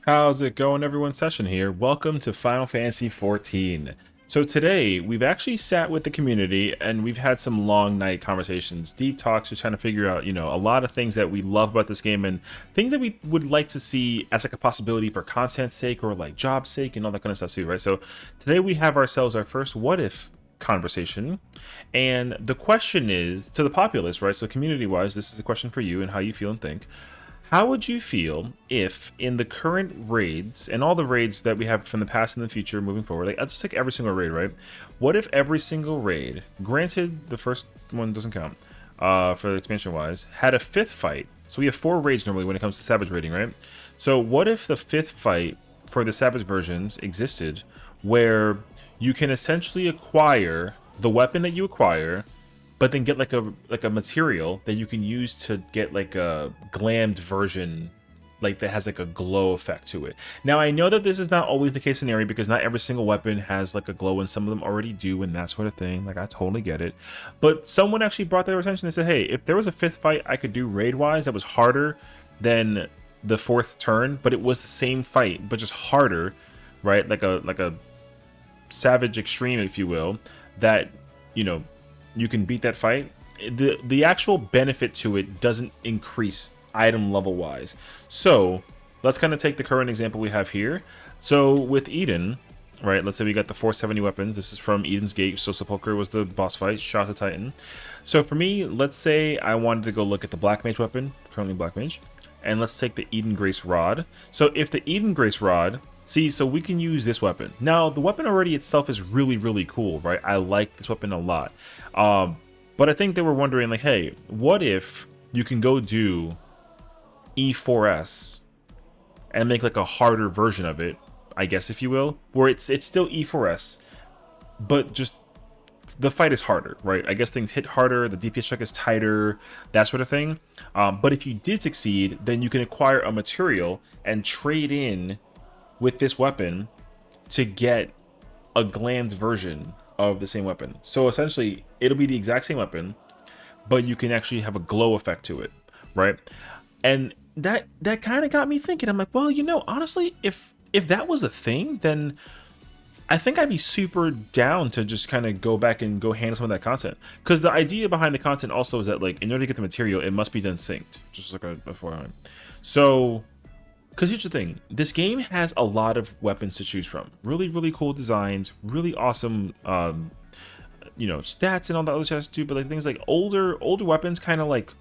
How's it going, everyone? Session here. Welcome to Final Fantasy XIV. So today, we've actually sat with the community and we've had some long night conversations, deep talks, just trying to figure out, a lot of things that we love about this game and things that we would like to see as like a possibility for content's sake or like job sake and all that kind of stuff too, right? So today we have ourselves our first what if conversation, and the question is to the populace, right? So community wise, this is a question for you and how you feel and think. How would you feel if, in the current raids and all the raids that we have from the past and the future moving forward, like let's just take every single raid, right? What if every single raid, granted the first one doesn't count for the expansion wise, had a fifth fight? So we have 4 raids normally when it comes to Savage raiding, right? So what if the fifth fight for the Savage versions existed where you can essentially acquire the weapon that you acquire, but then get like a material that you can use to get like a glammed version, like that has like a glow effect to it. Now I know that this is not always the case in area because not every single weapon has like a glow and some of them already do and that sort of thing. Like I totally get it. But someone actually brought their attention and said, hey, if there was a fifth fight I could do raid wise that was harder than the 4th turn, but it was the same fight, but just harder, right? Like a Savage Extreme, if you will, that, you can beat that fight. The actual benefit to it doesn't increase item level wise. So let's kind of take the current example we have here. So with Eden, right, let's say we got the 470 weapons. This is from Eden's Gate. So Sepulchre was the boss fight, shot the Titan. So for me, let's say I wanted to go look at the Black Mage weapon, currently Black Mage, and let's take the Eden Grace Rod. So if the Eden Grace Rod, see, so we can use this weapon. Now, the weapon already itself is really, really cool, right? I like this weapon a lot. But I think they were wondering, like, hey, what if you can go do E4S and make like a harder version of it, I guess, if you will, where it's still E4S, but just the fight is harder, right? I guess things hit harder, the DPS check is tighter, that sort of thing. But if you did succeed, then you can acquire a material and trade in with this weapon to get a glammed version of the same weapon. So essentially it'll be the exact same weapon, but you can actually have a glow effect to it, right? And that kind of got me thinking. I'm like, well, honestly, if that was a thing, then I think I'd be super down to just kind of go back and go handle some of that content, because the idea behind the content also is that, like, in order to get the material, it must be done synced, just like a beforehand. So because here's the thing, this game has a lot of weapons to choose from. Really, really cool designs, really awesome, stats and all that other stuff too. But like things like older weapons kind of like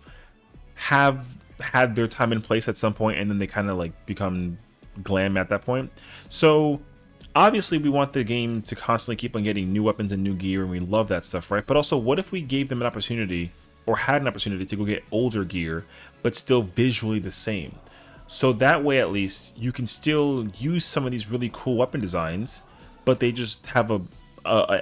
have had their time and place at some point, and then they kind of like become glam at that point. So obviously we want the game to constantly keep on getting new weapons and new gear, and we love that stuff, right? But also, what if we gave them an opportunity, or had an opportunity, to go get older gear, but still visually the same? So that way, at least, you can still use some of these really cool weapon designs, but they just have a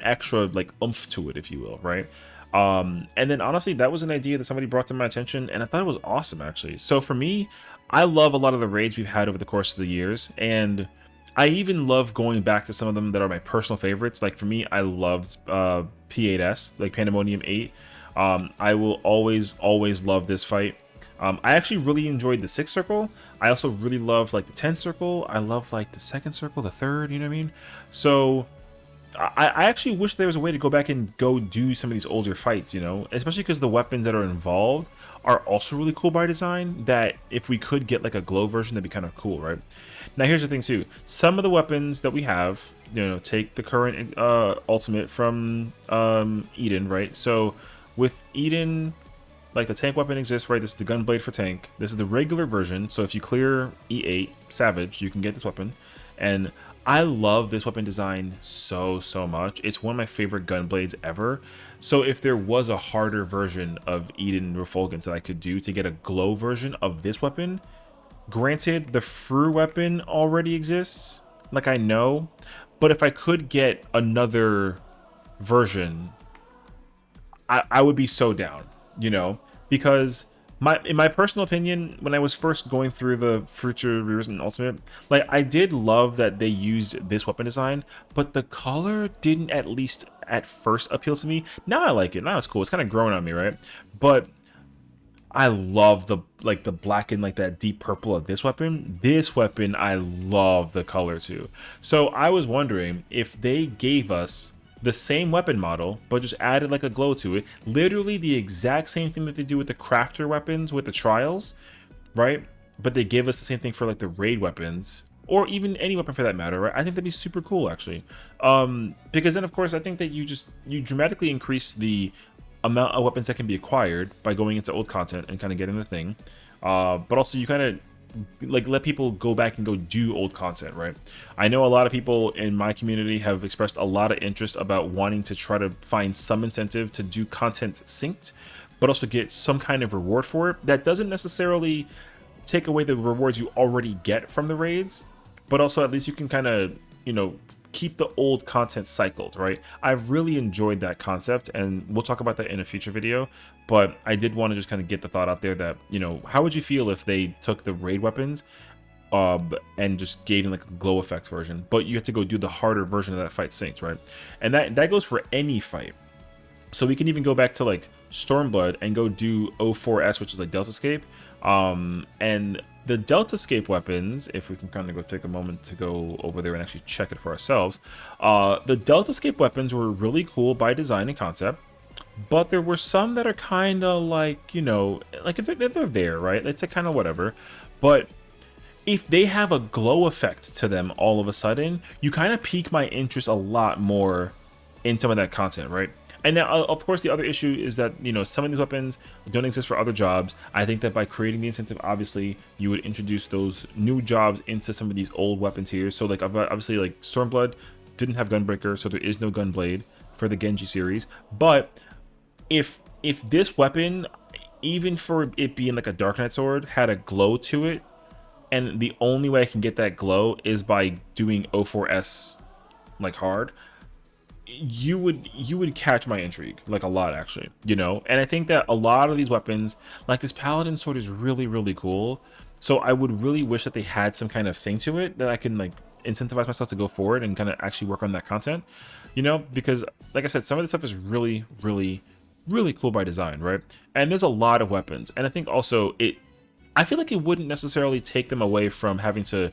extra like oomph to it, if you will, right? And then honestly, that was an idea that somebody brought to my attention, and I thought it was awesome, actually. So for me, I love a lot of the raids we've had over the course of the years, and I even love going back to some of them that are my personal favorites. Like for me, I loved P8S, like Pandemonium 8. I will always love this fight. I actually really enjoyed the 6th circle. I also really love like the 10th circle. I love like the 2nd circle, the 3rd, you know what I mean? So I actually wish there was a way to go back and go do some of these older fights, especially because the weapons that are involved are also really cool by design, that if we could get like a glow version, that'd be kind of cool, right? Now here's the thing too, some of the weapons that we have, take the current ultimate from Eden, right? So with Eden, like the tank weapon exists, right? This is the gunblade for tank. This is the regular version. So if you clear E8 Savage, you can get this weapon. And I love this weapon design so much. It's one of my favorite gunblades ever. So if there was a harder version of Eden Refulgence that I could do to get a glow version of this weapon, granted the Fru weapon already exists, like I know, but if I could get another version, I would be so down. Because in my personal opinion, when I was first going through the Future Rewritten Ultimate, like I did love that they used this weapon design, but the color didn't, at least at first, appeal to me. Now I like it. Now it's cool. It's kind of growing on me, right? But I love the like the black and like that deep purple of this weapon. This weapon, I love the color too. So I was wondering if they gave us the same weapon model, but just added like a glow to it. Literally the exact same thing that they do with the crafter weapons with the trials, right? But they give us the same thing for like the raid weapons, or even any weapon for that matter, right? I think that'd be super cool actually. Because then of course I think that you dramatically increase the amount of weapons that can be acquired by going into old content and kind of getting the thing. But also you kind of like let people go back and go do old content, right? I know a lot of people in my community have expressed a lot of interest about wanting to try to find some incentive to do content synced, but also get some kind of reward for it. That doesn't necessarily take away the rewards you already get from the raids, but also at least you can kind of, you know, keep the old content cycled, right? I've really enjoyed that concept, and we'll talk about that in a future video, but I did want to just kind of get the thought out there that, you know, how would you feel if they took the raid weapons and just gave them like a glow effect version, but you have to go do the harder version of that fight synced, right? And that goes for any fight. So we can even go back to like Stormblood and go do O4S, which is like Delta Escape. And the Delta Escape weapons, if we can kind of go take a moment to go over there and actually check it for ourselves. The Delta Escape weapons were really cool by design and concept, but there were some that are kind of like, you know, like if they're there, right? It's a kind of whatever. But if they have a glow effect to them all of a sudden, you kind of pique my interest a lot more in some of that content, right? And now, of course, the other issue is that, you know, some of these weapons don't exist for other jobs. I think that by creating the incentive, obviously, you would introduce those new jobs into some of these old weapon tiers. So, like, obviously, like, Stormblood didn't have Gunbreaker, so there is no Gunblade for the Genji series. But if this weapon, even for it being like a Dark Knight sword, had a glow to it, and the only way I can get that glow is by doing O4S, like, hard, you would catch my intrigue like a lot actually, you know. And I think that a lot of these weapons, like this Paladin sword, is really cool. So I would really wish that they had some kind of thing to it that I can like incentivize myself to go forward and kind of actually work on that content, you know, because like I said, some of this stuff is really cool by design, right? And there's a lot of weapons, and I think also I feel like it wouldn't necessarily take them away from having to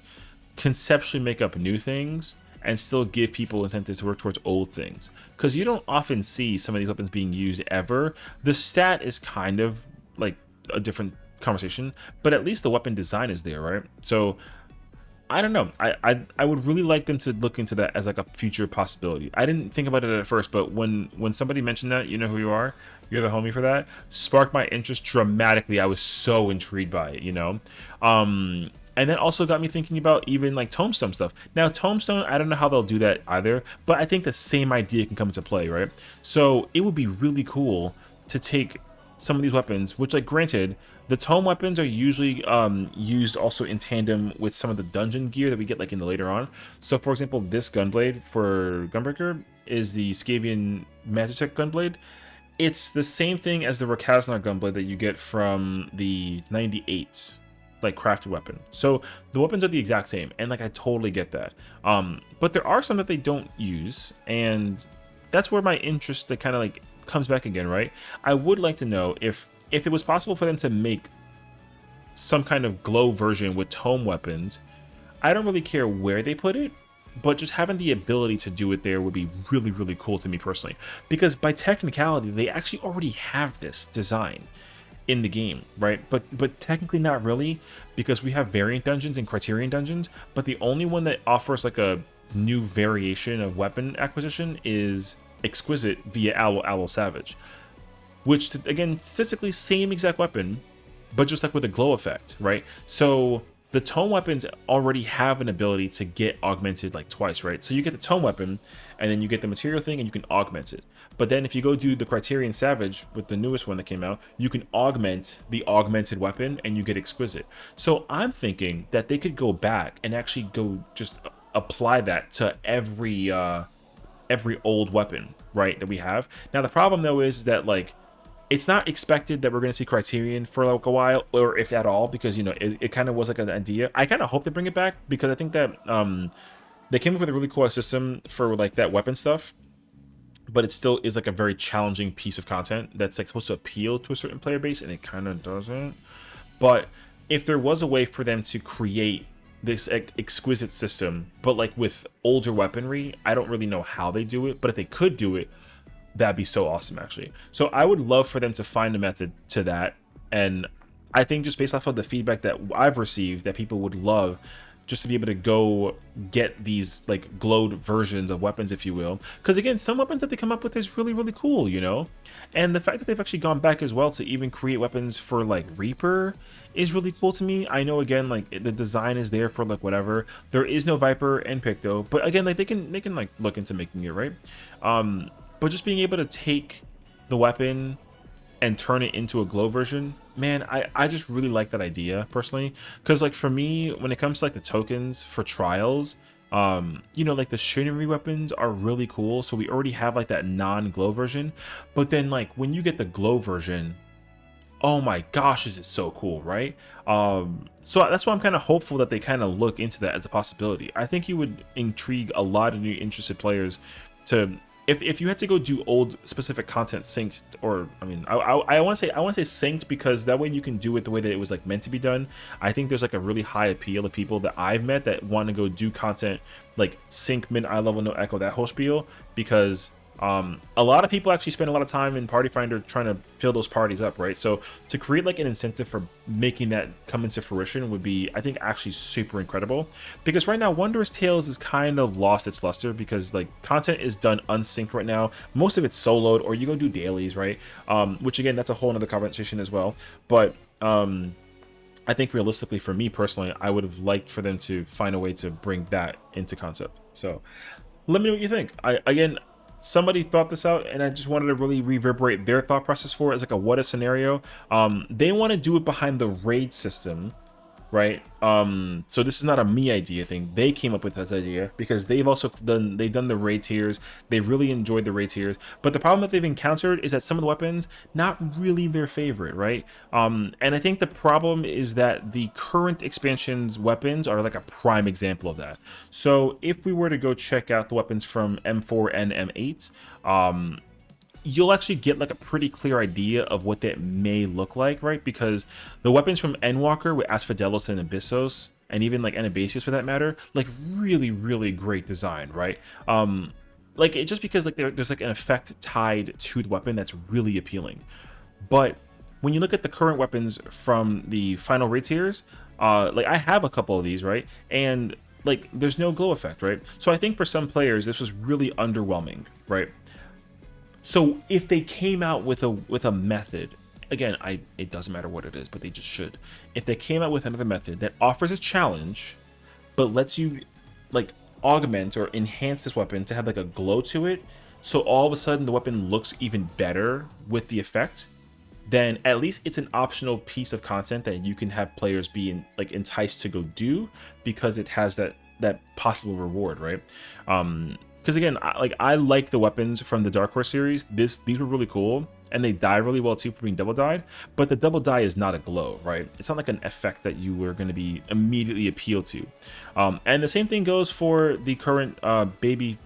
conceptually make up new things and still give people incentive to work towards old things, because you don't often see some of these weapons being used ever. The stat is kind of like a different conversation, but at least the weapon design is there, right? So I don't know, I would really like them to look into that as like a future possibility. I didn't think about it at first, but when somebody mentioned that, you know who you are, you're the homie for that, sparked my interest dramatically. I was so intrigued by it, you know. And that also got me thinking about even like Tombstone stuff. Now, Tombstone, I don't know how they'll do that either, but I think the same idea can come into play, right? So it would be really cool to take some of these weapons, which, like, granted, the tome weapons are usually used also in tandem with some of the dungeon gear that we get like in the later on. So, for example, this Gunblade for Gunbreaker is the Scavian Magitech Gunblade. It's the same thing as the Rakaznar Gunblade that you get from the 98 like crafted weapon. So the weapons are the exact same, and like I totally get that. But there are some that they don't use, and that's where my interest that kind of like comes back again, right? I would like to know if it was possible for them to make some kind of glow version with tome weapons. I don't really care where they put it, but just having the ability to do it there would be really cool to me personally, because by technicality they actually already have this design in the game, right? But technically not really, because we have variant dungeons and criterion dungeons, but the only one that offers like a new variation of weapon acquisition is Exquisite via Owl Savage, which again, statistically same exact weapon, but just like with a glow effect, right? So the tome weapons already have an ability to get augmented like twice, right? So you get the tome weapon, and then you get the material thing, and you can augment it. But then if you go do the Criterion Savage with the newest one that came out, you can augment the augmented weapon, and you get Exquisite. So I'm thinking that they could go back and actually go just apply that to every old weapon, right, that we have. Now the problem though is that like it's not expected that we're going to see Criterion for like a while, or if at all, because, you know, it kind of was like an idea. I kind of hope they bring it back, because I think that they came up with a really cool system for like that weapon stuff. but it still is like a very challenging piece of content that's like supposed to appeal to a certain player base, and it kind of doesn't. But if there was a way for them to create this exquisite system, but like with older weaponry, I don't really know how they do it, but if they could do it, that'd be so awesome, actually. So I would love for them to find a method to that. And I think just based off of the feedback that I've received, that people would love just to be able to go get these like glowed versions of weapons, if you will. Because again, some weapons that they come up with is really, really cool, you know? And the fact that they've actually gone back as well to even create weapons for like Reaper is really cool to me. I know, again, like the design is there for like whatever. There is no Viper and Picto, but again, like they can like look into making it, right? But just being able to take the weapon and turn it into a glow version, man, I just really like that idea personally. Because like for me, when it comes to like the tokens for trials, you know, like the Shinry weapons are really cool, so we already have like that non-glow version. But then like when you get the glow version, oh my gosh, is it so cool, right? So that's why I'm kind of hopeful that they kind of look into that as a possibility. I think you would intrigue a lot of new interested players to, if you had to go do old specific content synced, or I mean, I want to say synced, because that way you can do it the way that it was like meant to be done. I think there's like a really high appeal of people that I've met that want to go do content like sync min eye level no echo, that whole spiel, because a lot of people actually spend a lot of time in Party Finder trying to fill those parties up, right? So to create like an incentive for making that come into fruition would be, I think, actually super incredible. Because right now, Wondrous Tales is kind of lost its luster, because like content is done unsynced right now. Most of it's soloed, or you go do dailies, right? Which again, that's a whole other conversation as well. But I think realistically, for me personally, I would have liked for them to find a way to bring that into concept. So let me know what you think. Again, somebody thought this out, and I just wanted to really reverberate their thought process for it as like a what if scenario. They want to do it behind the raid system, right? So this is not a me idea thing. They came up with this idea because they've done the raid tiers. They really enjoyed the raid tiers, but the problem that they've encountered is that some of the weapons not really their favorite, right? And I think the problem is that the current expansion's weapons are like a prime example of that. So if we were to go check out the weapons from M4 and M8, you'll actually get like a pretty clear idea of what that may look like, right? Because the weapons from Endwalker with Asphodelos and Abyssos, and even like Anabasius for that matter, like really, really great design, right? Like it just because like there's like an effect tied to the weapon that's really appealing. But when you look at the current weapons from the final raid tiers, like I have a couple of these, right? And like there's no glow effect, right? So I think for some players this was really underwhelming, right? So if they came out with a method, again, it doesn't matter what it is, but they just should. If they came out with another method that offers a challenge, but lets you like augment or enhance this weapon to have like a glow to it, so all of a sudden the weapon looks even better with the effect, then at least it's an optional piece of content that you can have players be enticed to go do, because it has that possible reward, right? Because again, I like the weapons from the Dark Horse series. These were really cool, and they die really well too for being double dyed. But the double dye is not a glow, right? It's not like an effect that you were going to be immediately appealed to. And the same thing goes for the current baby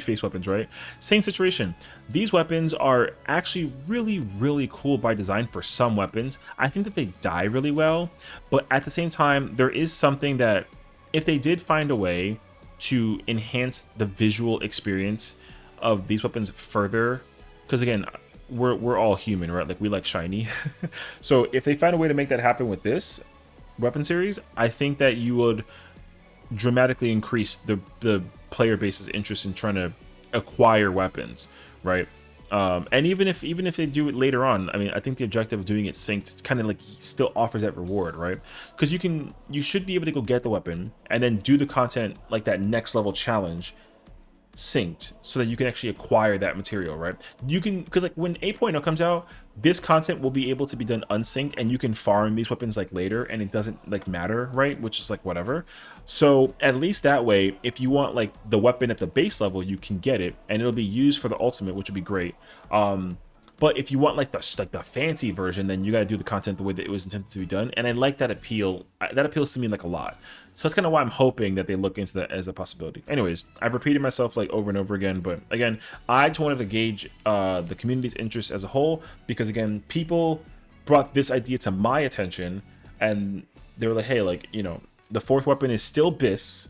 face weapons, right? Same situation. These weapons are actually really, really cool by design for some weapons. I think that they die really well, but at the same time, there is something that if they did find a way to enhance the visual experience of these weapons further, because again, we're all human, right? Like we like shiny. So if they find a way to make that happen with this weapon series, I think that you would dramatically increase the player base's interest in trying to acquire weapons, right? And even if they do it later on, I mean, I think the objective of doing it synced kind of like still offers that reward, right? Because you should be able to go get the weapon and then do the content like that next level challenge synced, so that you can actually acquire that material, right? You can, because like when 8.0 comes out, this content will be able to be done unsynced, and you can farm these weapons like later, and it doesn't like matter, right? Which is like whatever. So at least that way, if you want like the weapon at the base level, you can get it, and it'll be used for the ultimate, which would be great. But if you want like the fancy version, then you got to do the content the way that it was intended to be done. And I like that appeal. That appeals to me like a lot. So that's kind of why I'm hoping that they look into that as a possibility. Anyways, I've repeated myself like over and over again, but again, I just wanted to gauge the community's interest as a whole, because again, people brought this idea to my attention, and they were like, hey, like, you know, the fourth weapon is still BIS.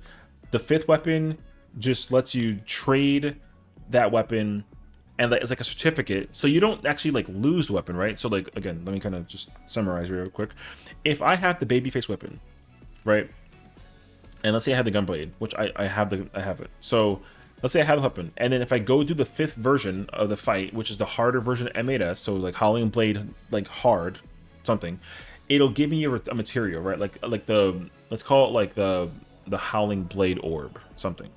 The fifth weapon just lets you trade that weapon, and it's like a certificate, so you don't actually like lose the weapon, right? So like, again, let me kind of just summarize real quick. If I have the babyface weapon, right, and let's say I have the gunblade, which I have it. So let's say I have a weapon, and then if I go do the fifth version of the fight, which is the harder version of M8S, so like Howling Blade, like hard something, it'll give me a material, right? Like the, let's call it like the Howling Blade orb, something.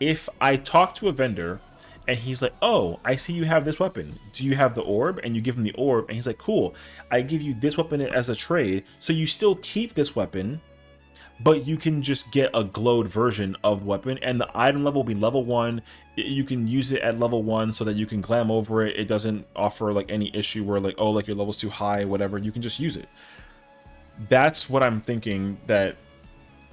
If I talk to a vendor and he's like, oh, I see you have this weapon, do you have the orb? And you give him the orb, and he's like, cool, I give you this weapon as a trade, so you still keep this weapon, but you can just get a glowed version of the weapon, and the item level will be level 1. You can use it at level 1 so that you can glam over it. It doesn't offer like any issue where like, oh, like your level's too high, whatever. You can just use it. That's what I'm thinking that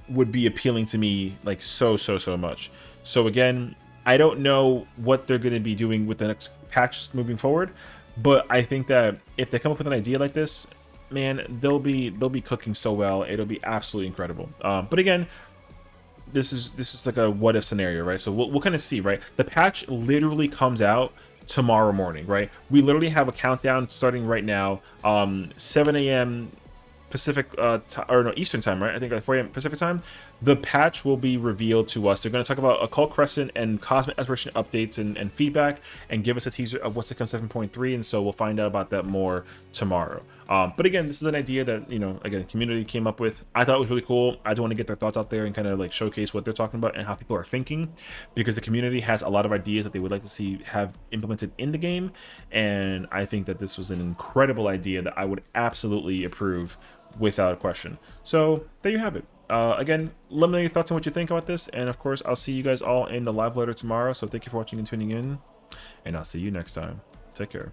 would be appealing to me like so much. So again, I don't know what they're going to be doing with the next patch moving forward, but I think that if they come up with an idea like this, man, they'll be cooking so well. It'll be absolutely incredible. But again, this is like a what if scenario, right? So we'll kind of see, right? The patch literally comes out tomorrow morning, right? We literally have a countdown starting right now, 7 a.m. Pacific or no, Eastern time, right? I think like 4 a.m. Pacific time. The patch will be revealed to us. They're going to talk about Occult Crescent and Cosmic Aspiration updates and feedback, and give us a teaser of what's to come 7.3, and so we'll find out about that more tomorrow. But again, this is an idea that, you know, again, community came up with. I thought it was really cool. I do want to get their thoughts out there and kind of like showcase what they're talking about and how people are thinking, because the community has a lot of ideas that they would like to see have implemented in the game, and I think that this was an incredible idea that I would absolutely approve without a question. So there you have it. Again, let me know your thoughts on what you think about this, and of course I'll see you guys all in the live letter tomorrow. So thank you for watching and tuning in, and I'll see you next time. Take care.